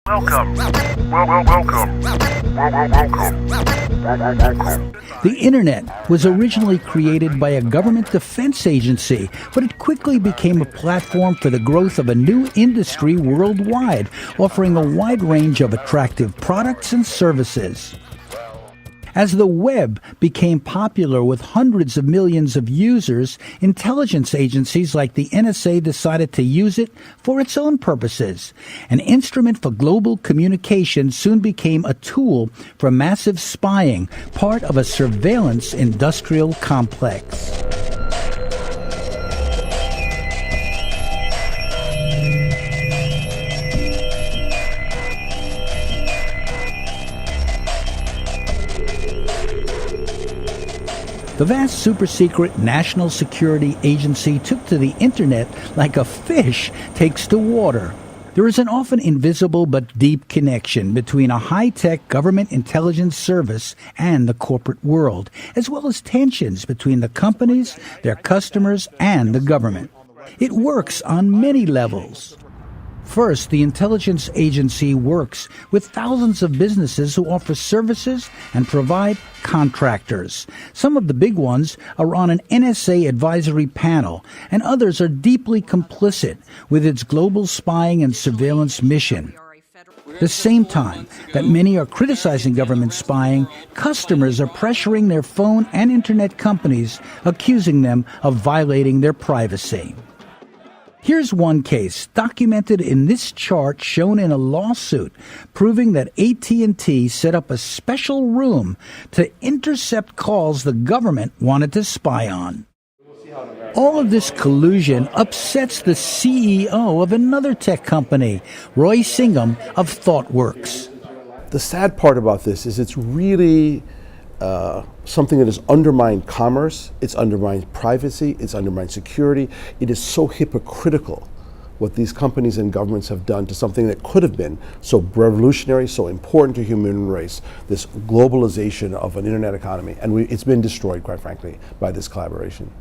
Welcome. The Internet was originally created by a government defense agency, but it quickly became a platform for the growth of a new industry worldwide, offering a wide range of attractive products and services. As the web became popular with hundreds of millions of users, intelligence agencies like the NSA decided to use it for its own purposes. An instrument for global communication soon became a tool for massive spying, part of a surveillance industrial complex. The vast super-secret National Security Agency took to the Internet like a fish takes to water. There is an often invisible but deep connection between a high-tech government intelligence service and the corporate world, as well as tensions between the companies, their customers, and the government. It works on many levels. First, the intelligence agency works with thousands of businesses who offer services and provide contractors. Some of the big ones are on an NSA advisory panel, and others are deeply complicit with its global spying and surveillance mission. At the same time that many are criticizing government spying, customers are pressuring their phone and internet companies, accusing them of violating their privacy. Here's one case, documented in this chart shown in a lawsuit, proving that AT&T set up a special room to intercept calls the government wanted to spy on. All of this collusion upsets the CEO of another tech company, Roy Singham of ThoughtWorks. The sad part about this is it's really something that has undermined commerce, it's undermined privacy, it's undermined security. It is so hypocritical what these companies and governments have done to something that could have been so revolutionary, so important to human race, this globalization of an internet economy. And it's been destroyed, quite frankly, by this collaboration.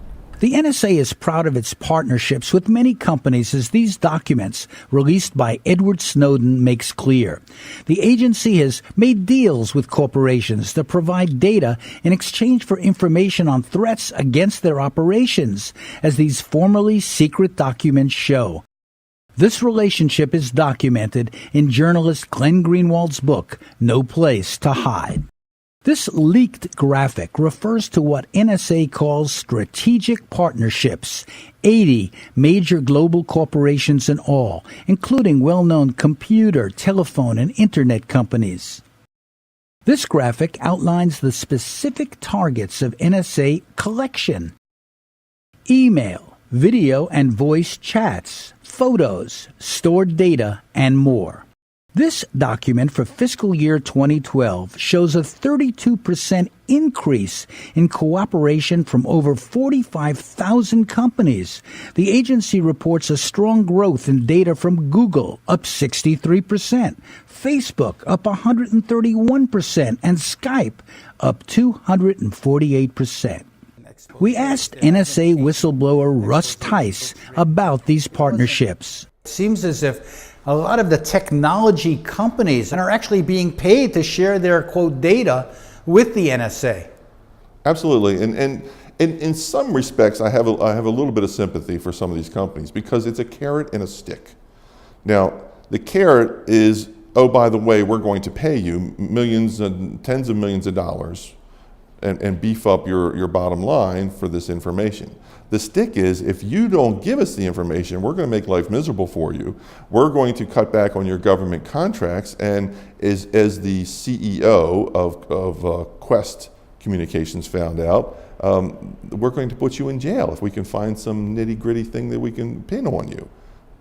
The NSA is proud of its partnerships with many companies, as these documents released by Edward Snowden makes clear. The agency has made deals with corporations to provide data in exchange for information on threats against their operations, as these formerly secret documents show. This relationship is documented in journalist Glenn Greenwald's book, No Place to Hide. This leaked graphic refers to what NSA calls strategic partnerships, 80 major global corporations in all, including well-known computer, telephone, and internet companies. This graphic outlines the specific targets of NSA collection: email, video and voice chats, photos, stored data, and more. This document for fiscal year 2012 shows a 32% increase in cooperation from over 45,000 companies. The agency reports a strong growth in data from Google, up 63%, Facebook, up 131%, and Skype, up 248%. We asked NSA whistleblower Russ Tice about these partnerships. It seems as if a lot of the technology companies are actually being paid to share their, quote, data with the NSA. Absolutely. And in some respects, I have a little bit of sympathy for some of these companies because it's a carrot and a stick. Now, the carrot is, oh, by the way, we're going to pay you millions and tens of millions of dollars and beef up your bottom line for this information. The stick is, if you don't give us the information, we're going to make life miserable for you. We're going to cut back on your government contracts, and as the CEO of Quest Communications found out, we're going to put you in jail if we can find some nitty-gritty thing that we can pin on you.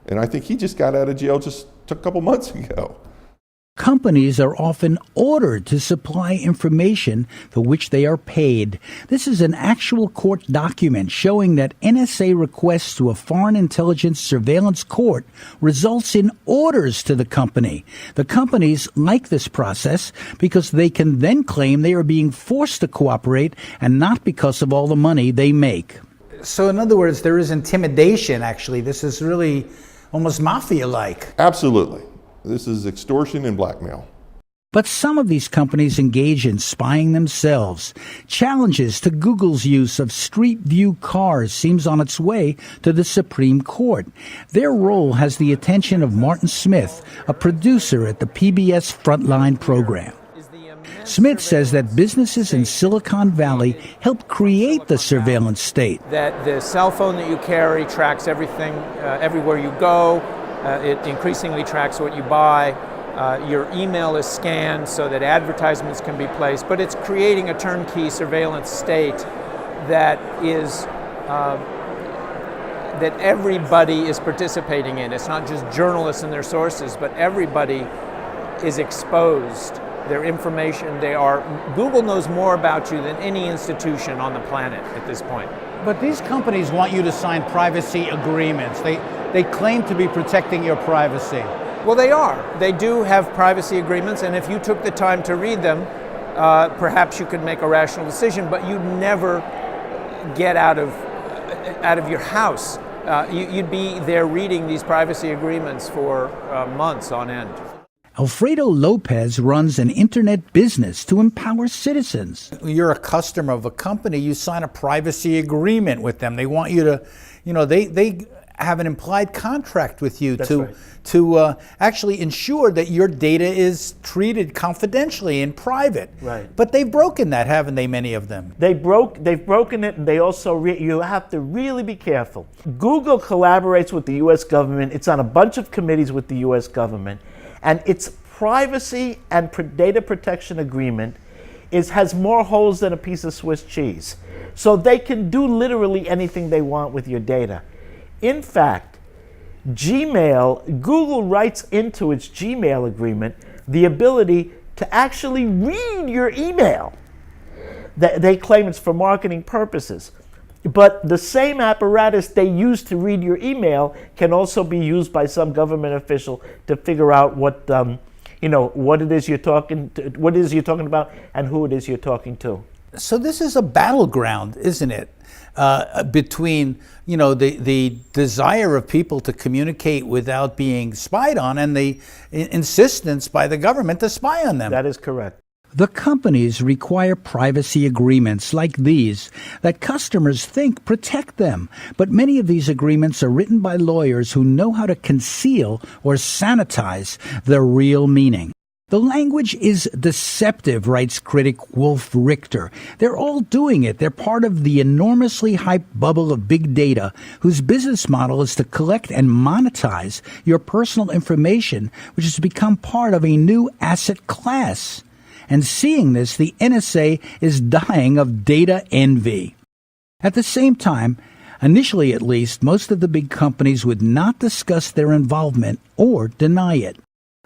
And I think he just got out of jail just a couple months ago. Companies are often ordered to supply information for which they are paid. This is an actual court document showing that NSA requests to a foreign intelligence surveillance court results in orders to the company. The companies like this process because they can then claim they are being forced to cooperate and not because of all the money they make. So in other words, there is intimidation, actually. This is really almost mafia-like. Absolutely. This is extortion and blackmail. But some of these companies engage in spying themselves. Challenges to Google's use of Street View cars seems on its way to the Supreme Court. Their role has the attention of Martin Smith, a producer at the PBS Frontline program. Smith says that businesses in Silicon Valley helped create the surveillance state. That the cell phone that you carry tracks everything, everywhere you go. It increasingly tracks what you buy. Your email is scanned so that advertisements can be placed, but it's creating a turnkey surveillance state that is that everybody is participating in. It's not just journalists and their sources, but everybody is exposed. Their information, Google knows more about you than any institution on the planet at this point. But these companies want you to sign privacy agreements. They claim to be protecting your privacy. Well, they are. They do have privacy agreements, and if you took the time to read them, perhaps you could make a rational decision, but you'd never get out of your house. You'd be there reading these privacy agreements for months on end. Alfredo Lopez runs an internet business to empower citizens. You're a customer of a company, you sign a privacy agreement with them. They want you to, they have an implied contract with you to actually ensure that your data is treated confidentially and private. Right. But they've broken that, haven't they, many of them? They've broken it, and they also, you have to really be careful. Google collaborates with the U.S. government. It's on a bunch of committees with the U.S. government. And its privacy and data protection agreement has more holes than a piece of Swiss cheese. So they can do literally anything they want with your data. In fact, Google writes into its Gmail agreement the ability to actually read your email. They claim it's for marketing purposes. But the same apparatus they use to read your email can also be used by some government official to figure out what it is you're talking about, and who it is you're talking to. So this is a battleground, isn't it? Between the desire of people to communicate without being spied on and the insistence by the government to spy on them. That is correct. The companies require privacy agreements like these that customers think protect them. But many of these agreements are written by lawyers who know how to conceal or sanitize their real meaning. The language is deceptive, writes critic Wolf Richter. They're all doing it. They're part of the enormously hyped bubble of big data, whose business model is to collect and monetize your personal information, which has become part of a new asset class. And seeing this, the NSA is dying of data envy. At the same time, initially at least, most of the big companies would not discuss their involvement or deny it.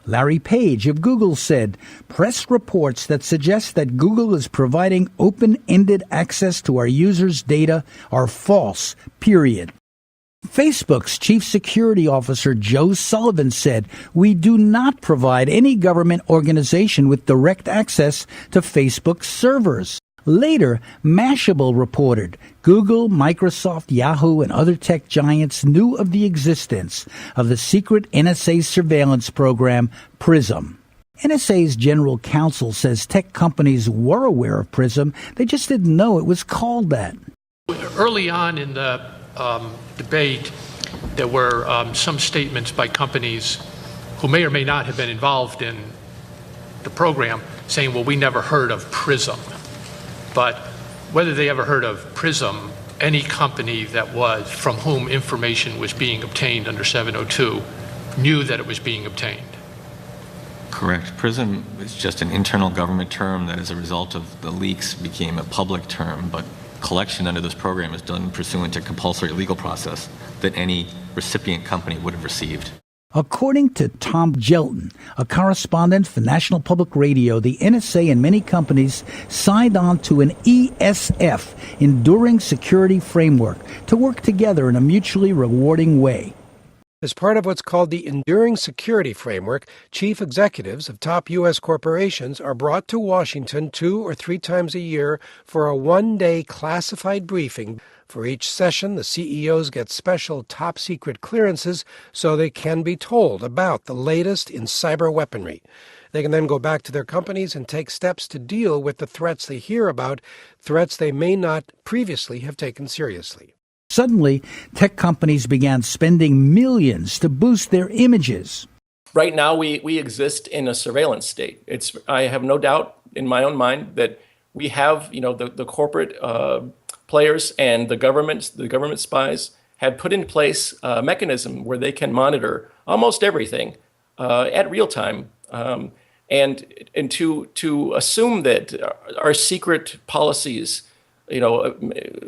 Larry Page of Google said, press reports that suggest that Google is providing open-ended access to our users' data are false, period. Facebook's chief security officer Joe Sullivan said, we do not provide any government organization with direct access to Facebook's servers. Later, Mashable reported Google, Microsoft, Yahoo, and other tech giants knew of the existence of the secret NSA surveillance program, PRISM. NSA's general counsel says tech companies were aware of PRISM, they just didn't know it was called that. Early on in the debate, there were some statements by companies who may or may not have been involved in the program saying, well, we never heard of PRISM. But whether they ever heard of PRISM, any company that was from whom information was being obtained under 702 knew that it was being obtained. Correct. PRISM is just an internal government term that as a result of the leaks became a public term, but collection under this program is done pursuant to compulsory legal process that any recipient company would have received. According to Tom Gelton, a correspondent for National Public Radio, the NSA and many companies signed on to an ESF, Enduring Security Framework, to work together in a mutually rewarding way. As part of what's called the Enduring Security Framework, chief executives of top U.S. corporations are brought to Washington 2 or 3 times a year for a one-day classified briefing. For each session, the CEOs get special top-secret clearances so they can be told about the latest in cyber weaponry. They can then go back to their companies and take steps to deal with the threats they hear about, threats they may not previously have taken seriously. Suddenly, tech companies began spending millions to boost their images. Right now, we exist in a surveillance state. I have no doubt in my own mind that we have, the corporate players and the government spies have put in place a mechanism where they can monitor almost everything at real time. And to assume that our secret policies,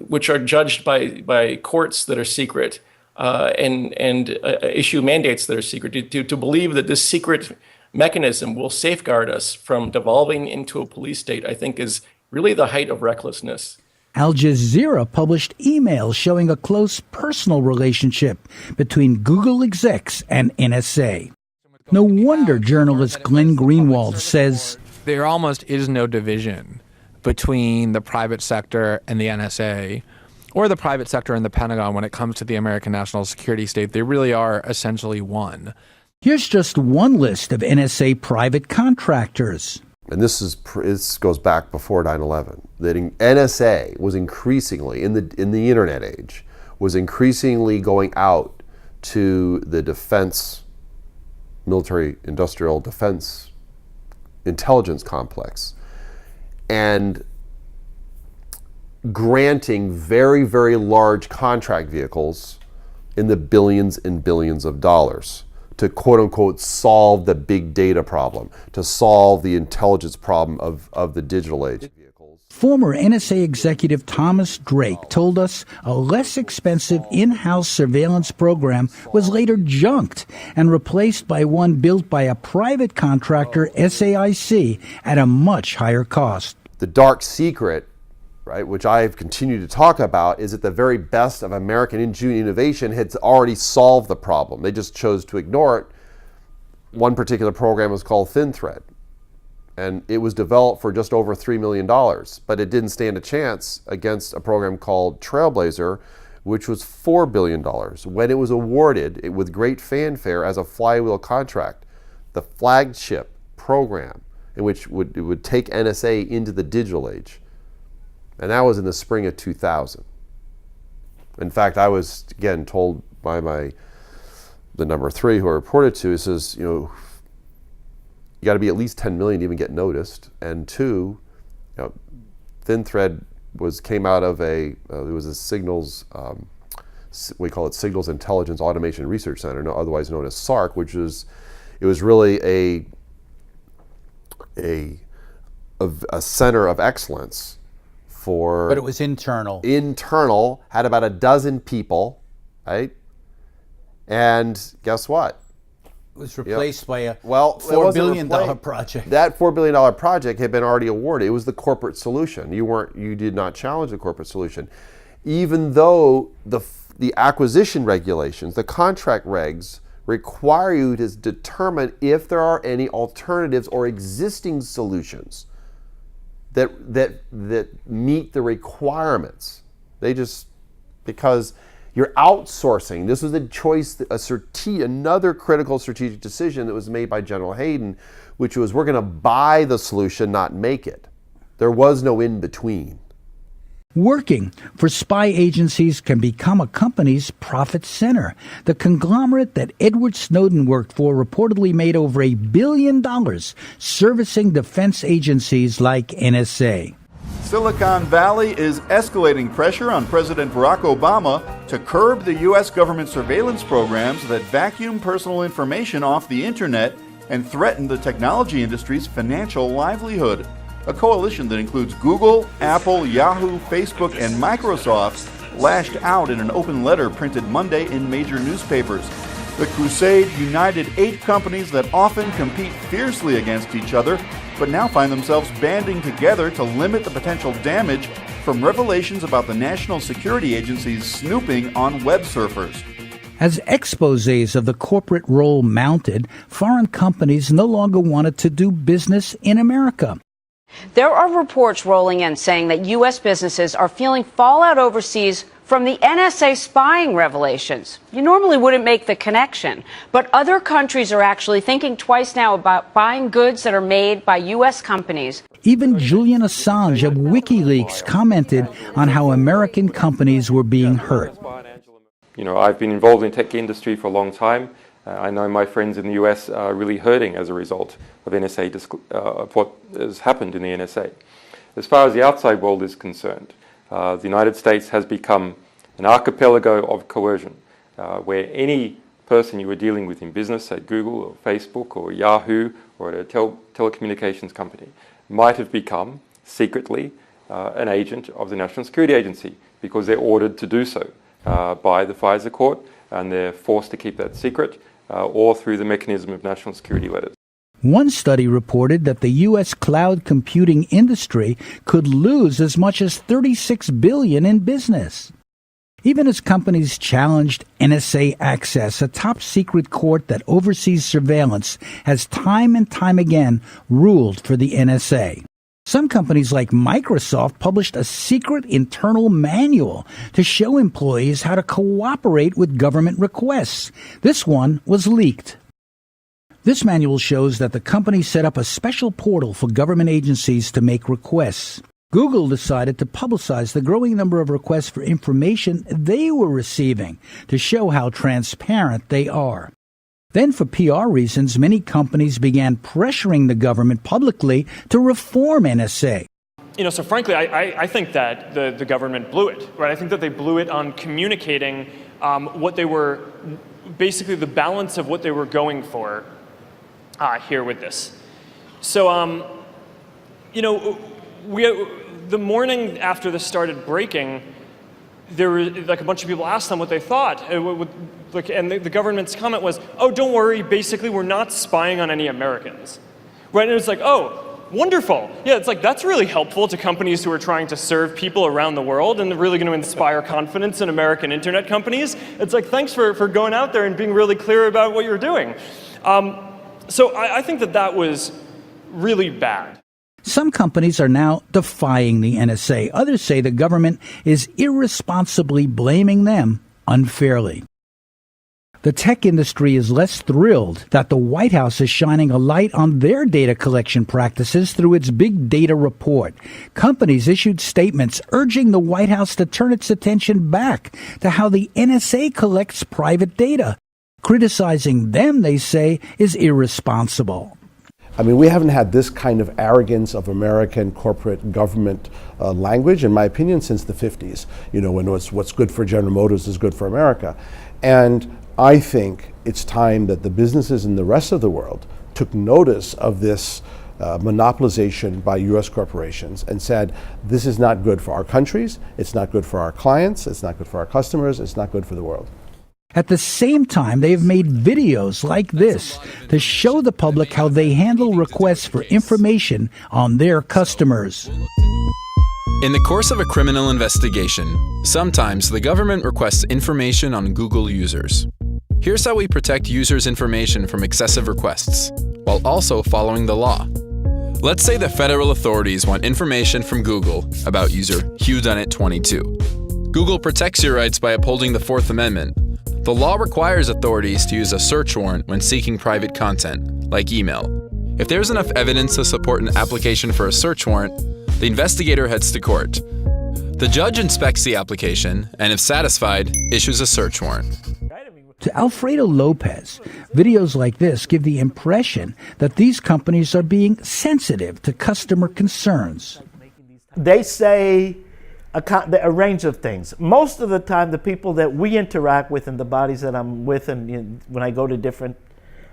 which are judged by courts that are secret, and issue mandates that are secret, to believe that this secret mechanism will safeguard us from devolving into a police state, I think is really the height of recklessness. Al Jazeera published emails showing a close personal relationship between Google execs and NSA. No wonder journalist Glenn Greenwald says, there almost is no division between the private sector and the NSA, or the private sector and the Pentagon when it comes to the American national security state. They really are essentially one. Here's just one list of NSA private contractors. And this goes back before 9/11. That NSA was increasingly, in the internet age, was increasingly going out to the defense, military industrial defense intelligence complex, and granting very, very large contract vehicles in the billions and billions of dollars to quote unquote solve the big data problem, to solve the intelligence problem of the digital age. Former NSA executive Thomas Drake told us a less expensive in-house surveillance program was later junked and replaced by one built by a private contractor, SAIC, at a much higher cost. The dark secret, right, which I've continued to talk about, is that the very best of American innovation had already solved the problem. They just chose to ignore it. One particular program was called ThinThread, and it was developed for just over $3 million, but it didn't stand a chance against a program called Trailblazer, which was $4 billion. When it was awarded with great fanfare as a flywheel contract, the flagship program in which it would take NSA into the digital age. And that was in the spring of 2000. In fact, I was, again, told by the number 3 who I reported to, he says, you got to be at least 10 million to even get noticed. And 2, ThinThread came out of it was a signals, we call it Signals Intelligence Automation Research Center, otherwise known as SARC, it was really a center of excellence for. But it was internal. Internal, had about a dozen people, right? And guess what? It was replaced by a $4 billion project. That $4 billion project had been already awarded. It was the corporate solution. You did not challenge the corporate solution, even though the acquisition regulations, the contract regs, require you to determine if there are any alternatives or existing solutions that meet the requirements. Because you're outsourcing. This was a choice, another critical strategic decision that was made by General Hayden, which was we're going to buy the solution, not make it. There was no in between. Working for spy agencies can become a company's profit center. The conglomerate that Edward Snowden worked for reportedly made over $1 billion servicing defense agencies like NSA. Silicon Valley is escalating pressure on President Barack Obama to curb the U.S. government surveillance programs that vacuum personal information off the internet and threaten the technology industry's financial livelihood. A coalition that includes Google, Apple, Yahoo, Facebook, and Microsoft lashed out in an open letter printed Monday in major newspapers. The crusade united 8 companies that often compete fiercely against each other, but now find themselves banding together to limit the potential damage from revelations about the National Security Agency's snooping on web surfers. As exposés of the corporate role mounted, foreign companies no longer wanted to do business in America. There are reports rolling in saying that U.S. businesses are feeling fallout overseas from the NSA spying revelations. You normally wouldn't make the connection, but other countries are actually thinking twice now about buying goods that are made by U.S. companies. Even Julian Assange of WikiLeaks commented on how American companies were being hurt. You know, I've been involved in the tech industry for a long time. I know my friends in the US are really hurting as a result of of what has happened in the NSA. As far as the outside world is concerned, the United States has become an archipelago of coercion, where any person you were dealing with in business at Google or Facebook or Yahoo or at a telecommunications company might have become secretly an agent of the National Security Agency because they're ordered to do so by the FISA court, and they're forced to keep that secret or through the mechanism of national security letters. One study reported that the U.S. cloud computing industry could lose as much as $36 billion in business. Even as companies challenged NSA access, a top-secret court that oversees surveillance has time and time again ruled for the NSA. Some companies like Microsoft published a secret internal manual to show employees how to cooperate with government requests. This one was leaked. This manual shows that the company set up a special portal for government agencies to make requests. Google decided to publicize the growing number of requests for information they were receiving to show how transparent they are. Then, for PR reasons, many companies began pressuring the government publicly to reform NSA. You know, so frankly, I think that the government blew it, right? I think that they blew it on communicating what they were, basically the balance of what they were going for here with this. So, you know, the morning after this started breaking, there were like a bunch of people asked them what they thought. And the government's comment was, oh, don't worry, basically we're not spying on any Americans. Right? And it was like, oh, wonderful. Yeah, it's like that's really helpful to companies who are trying to serve people around the world and they're really going to inspire confidence in American internet companies. It's like, thanks for going out there and being really clear about what you're doing. So I think that was really bad. Some companies are now defying the NSA. Others say the government is irresponsibly blaming them unfairly. The tech industry is less thrilled that the White House is shining a light on their data collection practices through its big data report. Companies issued statements urging the White House to turn its attention back to how the NSA collects private data. Criticizing them, they say, is irresponsible. I mean, we haven't had this kind of arrogance of American corporate government language, in my opinion, since the 50s. You know, when what's good for General Motors is good for America. And I think it's time that the businesses in the rest of the world took notice of this monopolization by U.S. corporations and said, this is not good for our countries, it's not good for our clients, it's not good for our customers, it's not good for the world. At the same time, they have made videos like this to show the public how they handle requests for information on their customers. In the course of a criminal investigation, sometimes the government requests information on Google users. Here's how we protect users' information from excessive requests, while also following the law. Let's say the federal authorities want information from Google about user HughDoneIt22. Google protects your rights by upholding the Fourth Amendment. The law requires authorities to use a search warrant when seeking private content, like email. If there's enough evidence to support an application for a search warrant, the investigator heads to court. The judge inspects the application, and if satisfied, issues a search warrant. To Alfredo Lopez, videos like this give the impression that these companies are being sensitive to customer concerns. They say a range of things. Most of the time, the people that we interact with and the bodies that I'm with, and when I go to different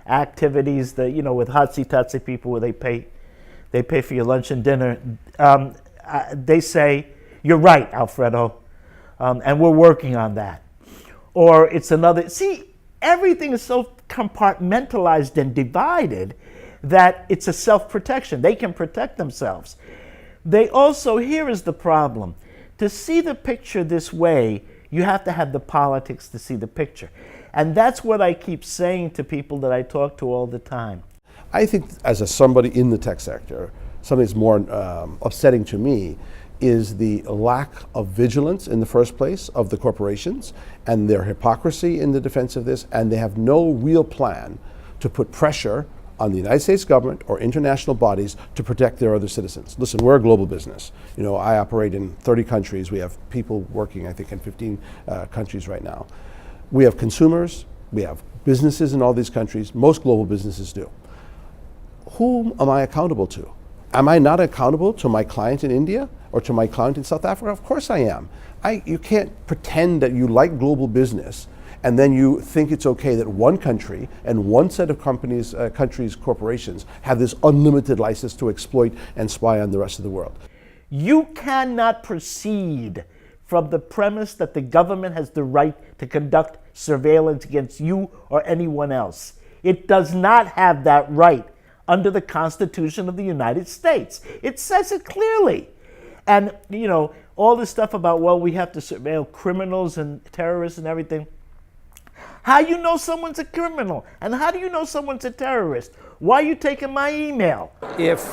activities, that with hotsy-totsy people where they pay for your lunch and dinner, they say, "You're right, Alfredo, and we're working on that." Or it's another. See, everything is so compartmentalized and divided that it's a self-protection. They can protect themselves. They also, here is the problem. To see the picture this way You have to have the politics to see the picture. And that's what I keep saying to people that I talk to all the time. I think as somebody in the tech sector, something that's more upsetting to me is the lack of vigilance in the first place of the corporations and their hypocrisy in the defense of this, and they have no real plan to put pressure on the United States government or international bodies to protect their other citizens. Listen, we're a global business. You know, I operate in 30 countries. We have people working, I think, in 15 countries right now. We have consumers, we have businesses in all these countries. Most global businesses do. Whom am I accountable to? Am I not accountable to my client in India or to my client in South Africa? Of course I am. You can't pretend that you like global business and then you think it's okay that one country and one set of companies, corporations, have this unlimited license to exploit and spy on the rest of the world. You cannot proceed from the premise that the government has the right to conduct surveillance against you or anyone else. It does not have that right under the Constitution of the United States. It says it clearly. And, you know, all this stuff about, well, we have to surveil criminals and terrorists and everything. How do you know someone's a criminal? And how do you know someone's a terrorist? Why are you taking my email? If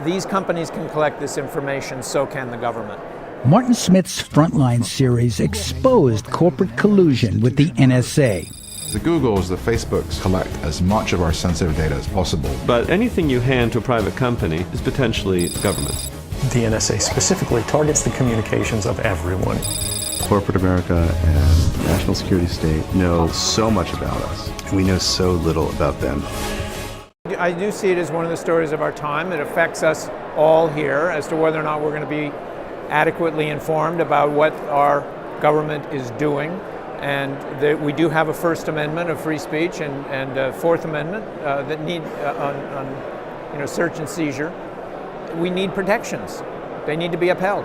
these companies can collect this information, so can the government. Martin Smith's Frontline series exposed corporate collusion with the NSA. The Googles, the Facebooks collect as much of our sensitive data as possible. But anything you hand to a private company is potentially government. The NSA specifically targets the communications of everyone. Corporate America and national security state know so much about us, and we know so little about them. I do see it as one of the stories of our time. It affects us all here as to whether or not we're going to be adequately informed about what our government is doing. And that we do have a First Amendment of free speech and a Fourth Amendment that need on search and seizure. We need protections. They need to be upheld.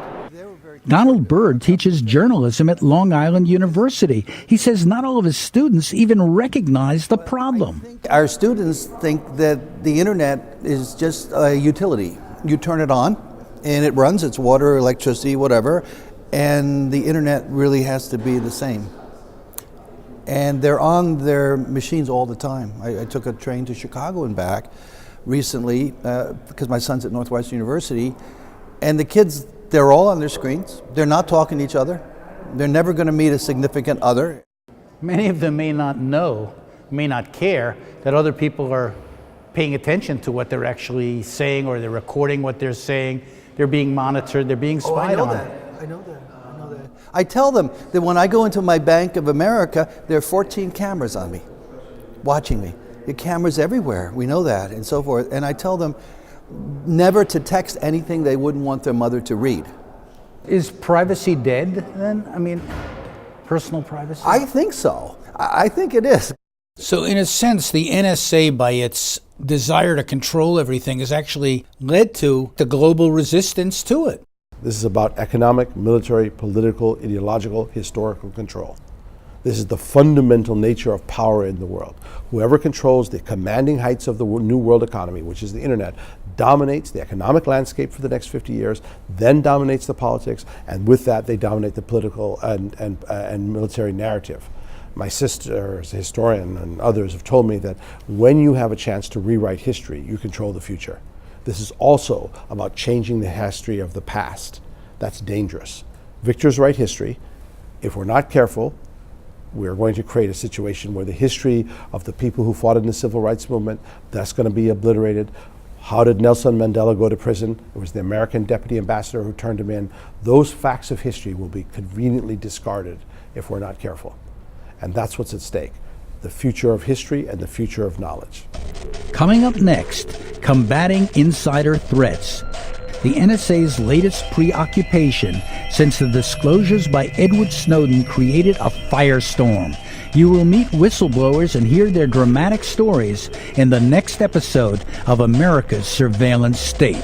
Donald Byrd teaches journalism at Long Island University. He says not all of his students even recognize the problem. Our students think that the internet is just a utility. You turn it on and it runs, it's water, electricity, whatever, and the internet really has to be the same. And they're on their machines all the time. I took a train to Chicago and back recently because my son's at Northwestern University, and the kids, they're all on their screens. They're not talking to each other. They're never going to meet a significant other. Many of them may not know, may not care that other people are paying attention to what they're actually saying, or they're recording what they're saying. They're being monitored. They're being spied on. I know that. I tell them that when I go into my Bank of America, there are 14 cameras on me, watching me. The cameras everywhere, we know that, and so forth. And I tell them never to text anything they wouldn't want their mother to read. Is privacy dead then? I mean, personal privacy? I think so. I think it is. So in a sense, the NSA, by its desire to control everything, has actually led to the global resistance to it. This is about economic, military, political, ideological, historical control. This is the fundamental nature of power in the world. Whoever controls the commanding heights of the new world economy, which is the internet, dominates the economic landscape for the next 50 years, then dominates the politics, and with that they dominate the political and military narrative. My sister, as a historian, and others have told me that when you have a chance to rewrite history, you control the future. This is also about changing the history of the past. That's dangerous. Victors write history. If we're not careful, we're going to create a situation where the history of the people who fought in the civil rights movement, that's going to be obliterated. How did Nelson Mandela go to prison? It was the American deputy ambassador who turned him in. Those facts of history will be conveniently discarded if we're not careful. And that's what's at stake. The future of history and the future of knowledge. Coming up next, combating insider threats. The NSA's latest preoccupation since the disclosures by Edward Snowden created a firestorm. You will meet whistleblowers and hear their dramatic stories in the next episode of America's Surveillance State.